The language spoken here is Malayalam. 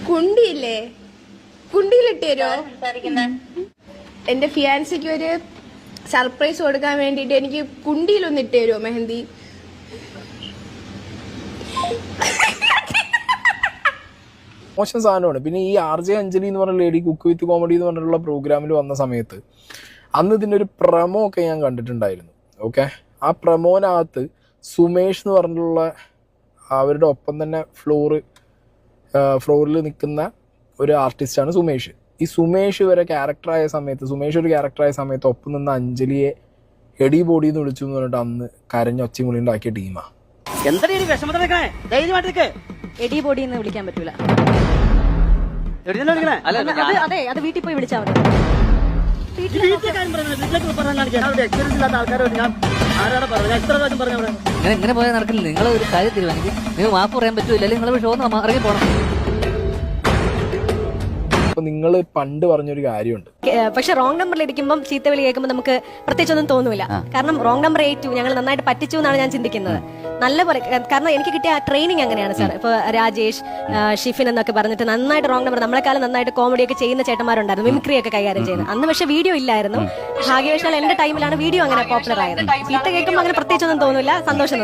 കുണ്ടിയില്ലേ, കുണ്ടിയിലിട്ട് തരുമോ? എന്റെ ഫിയാൻസിക്ക് ഒരു സർപ്രൈസ് കൊടുക്കാൻ വേണ്ടിട്ട് എനിക്ക് കുണ്ടിയിലൊന്ന് ഇട്ട് തരുമോ മെഹന്തി? മോശം സാധനമാണ്. പിന്നെ ഈ RJ അഞ്ജലി എന്ന് പറഞ്ഞ ലേഡി കുക്ക് വിത്ത് കോമഡി എന്ന് പറഞ്ഞിട്ടുള്ള പ്രോഗ്രാമിൽ വന്ന സമയത്ത് അന്ന് ഇതിൻ്റെ ഒരു പ്രമോ ഒക്കെ ഞാൻ കണ്ടിട്ടുണ്ടായിരുന്നു. ഓക്കെ, ആ പ്രമോനകത്ത് സുമേഷ് എന്ന് പറഞ്ഞിട്ടുള്ള അവരുടെ ഒപ്പം തന്നെ ഫ്ലോറിൽ നിൽക്കുന്ന ഒരു ആർട്ടിസ്റ്റാണ് സുമേഷ്. ഈ സുമേഷ് ഒരു ക്യാരക്ടറായ സമയത്ത് ഒപ്പം നിന്ന് അഞ്ജലിയെ എടി ബോഡി എന്ന് വിളിച്ചു എന്ന് പറഞ്ഞിട്ട് അന്ന് കരഞ്ഞ ഒച്ചമുളി ഉണ്ടാക്കിയ ടീമാ. എടി ബോഡി എന്ന് വിളിക്കാൻ പറ്റൂല. അതെ, അത് വീട്ടിൽ പോയി വിളിച്ചാൽ മതി. ഇങ്ങനെ പോയാൽ നടക്കില്ല. നിങ്ങൾ ഒരു കാര്യം തീരുമാനിക്കും. നിങ്ങൾ മാപ്പ് പറയാൻ പറ്റൂല, അല്ലെങ്കിൽ നിങ്ങൾ ഷോ ഇറങ്ങി പോകണം. അപ്പൊ നിങ്ങൾ പണ്ട് പറഞ്ഞൊരു കാര്യമുണ്ട്, പക്ഷെ റോങ് നമ്പറിൽ ഇരിക്കുമ്പോൾ ചീത്തവിളി കേൾക്കുമ്പോൾ നമുക്ക് പ്രത്യേകിച്ചൊന്നും തോന്നൂല. കാരണം റോങ് നമ്പർ ഏറ്റു, ഞങ്ങൾ നന്നായിട്ട് പറ്റിച്ചു എന്നാണ് ഞാൻ ചിന്തിക്കുന്നത്. നല്ലപോലെ, കാരണം എനിക്ക് കിട്ടിയ ട്രെയിനിങ് അങ്ങനെയാണ് സാർ. ഇപ്പൊ രാജേഷ്, ഷിഫിൻ എന്നൊക്കെ പറഞ്ഞിട്ട് നന്നായിട്ട് റോങ് നമ്പർ, നമ്മളെക്കാളും നന്നായിട്ട് കോമഡി ഒക്കെ ചെയ്യുന്ന ചേട്ടന്മാരുണ്ടായിരുന്നു, മിമിക്രി ഒക്കെ കൈകാര്യം ചെയ്യുന്നത്. അന്ന് പക്ഷെ വീഡിയോ ഇല്ലായിരുന്നു. ഭാഗ്യവശാൽ എന്റെ ടൈമിലാണ് വീഡിയോ അങ്ങനെ പോപ്പുലർ ആയത്. ചീത്ത കേൾക്കുമ്പോൾ അങ്ങനെ പ്രത്യേകിച്ചൊന്നും തോന്നില്ല, സന്തോഷം.